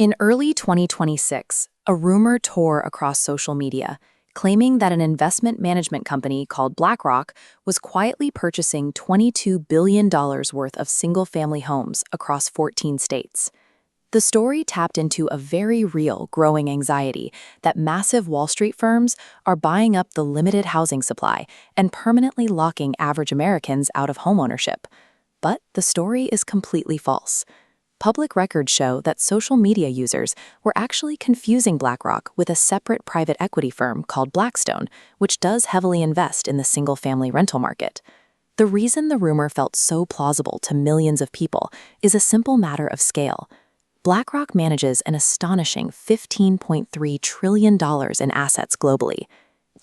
In early 2026, a rumor tore across social media, claiming that an investment management company called BlackRock was quietly purchasing $22 billion worth of single-family homes across 14 states. The story tapped into a very real growing anxiety that massive Wall Street firms are buying up the limited housing supply and permanently locking average Americans out of homeownership. But the story is completely false. Public records show that social media users were actually confusing BlackRock with a separate private equity firm called Blackstone, which does heavily invest in the single-family rental market. The reason the rumor felt so plausible to millions of people is a simple matter of scale. BlackRock manages an astonishing $15.3 trillion in assets globally.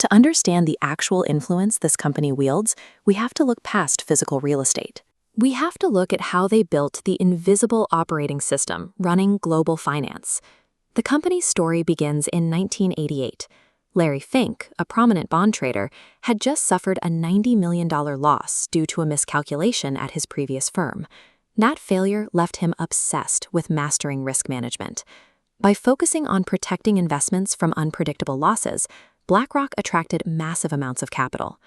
To understand the actual influence this company wields, we have to look past physical real estate. We have to look at how they built the invisible operating system running global finance. The company's story begins in 1988. Larry Fink, a prominent bond trader, had just suffered a $90 million loss due to a miscalculation at his previous firm. That failure left him obsessed with mastering risk management. By focusing on protecting investments from unpredictable losses, BlackRock attracted massive amounts of capital.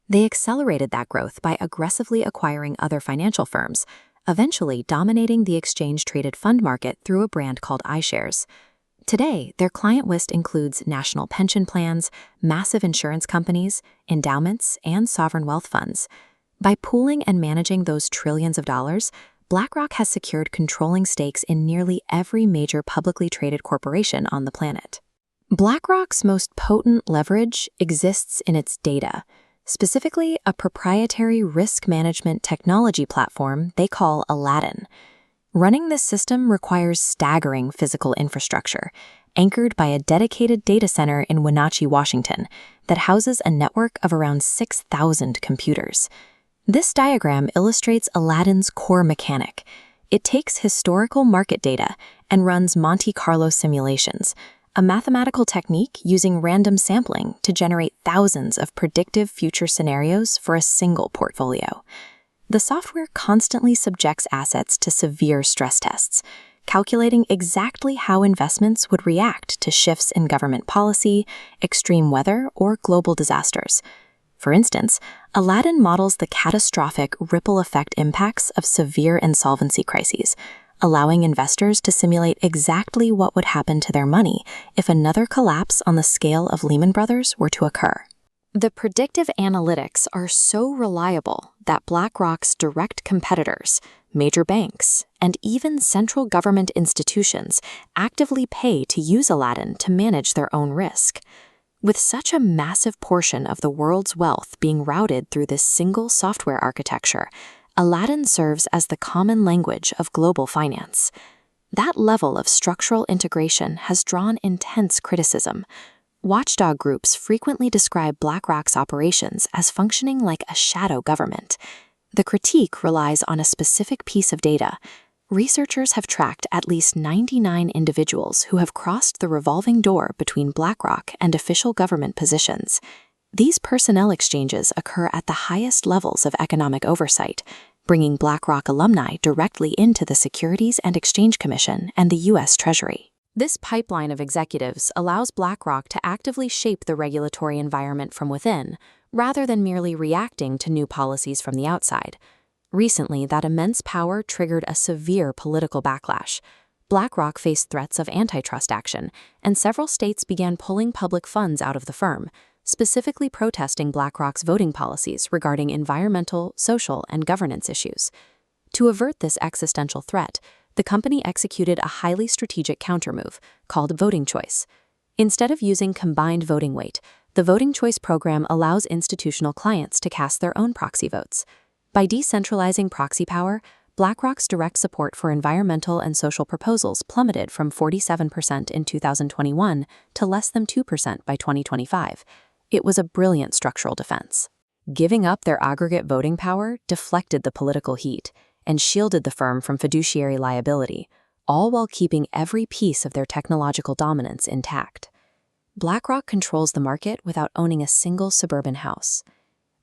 They accelerated that growth by aggressively acquiring other financial firms, eventually dominating the exchange-traded fund market through a brand called iShares. Today, their client list includes national pension plans, massive insurance companies, endowments, and sovereign wealth funds. By pooling and managing those trillions of dollars, BlackRock has secured controlling stakes in nearly every major publicly traded corporation on the planet. BlackRock's most potent leverage exists in its data, specifically a proprietary risk management technology platform they call Aladdin. Running this system requires staggering physical infrastructure, anchored by a dedicated data center in Wenatchee, Washington, that houses a network of around 6,000 computers. This diagram illustrates Aladdin's core mechanic. It takes historical market data and runs Monte Carlo simulations, a mathematical technique using random sampling to generate thousands of predictive future scenarios for a single portfolio. The software constantly subjects assets to severe stress tests, calculating exactly how investments would react to shifts in government policy, extreme weather, or global disasters. For instance, Aladdin models the catastrophic ripple effect impacts of severe insolvency crises, allowing investors to simulate exactly what would happen to their money if another collapse on the scale of Lehman Brothers were to occur. The predictive analytics are so reliable that BlackRock's direct competitors, major banks, and even central government institutions actively pay to use Aladdin to manage their own risk. With such a massive portion of the world's wealth being routed through this single software architecture, Aladdin serves as the common language of global finance. That level of structural integration has drawn intense criticism. Watchdog groups frequently describe BlackRock's operations as functioning like a shadow government. The critique relies on a specific piece of data. Researchers have tracked at least 99 individuals who have crossed the revolving door between BlackRock and official government positions. These personnel exchanges occur at the highest levels of economic oversight, bringing BlackRock alumni directly into the Securities and Exchange Commission and the U.S. Treasury. This pipeline of executives allows BlackRock to actively shape the regulatory environment from within, rather than merely reacting to new policies from the outside. Recently, that immense power triggered a severe political backlash. BlackRock faced threats of antitrust action, and several states began pulling public funds out of the firm, specifically protesting BlackRock's voting policies regarding environmental, social, and governance issues. To avert this existential threat, the company executed a highly strategic countermove called voting choice. Instead of using combined voting weight, the voting choice program allows institutional clients to cast their own proxy votes. By decentralizing proxy power, BlackRock's direct support for environmental and social proposals plummeted from 47% in 2021 to less than 2% by 2025. It was a brilliant structural defense. Giving up their aggregate voting power deflected the political heat and shielded the firm from fiduciary liability, all while keeping every piece of their technological dominance intact. BlackRock controls the market without owning a single suburban house.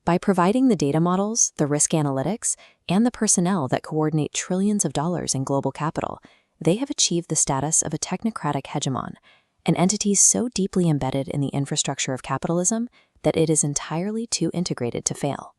By providing the data models, the risk analytics, and the personnel that coordinate trillions of dollars in global capital, they have achieved the status of a technocratic hegemon, an entity so deeply embedded in the infrastructure of capitalism that it is entirely too integrated to fail.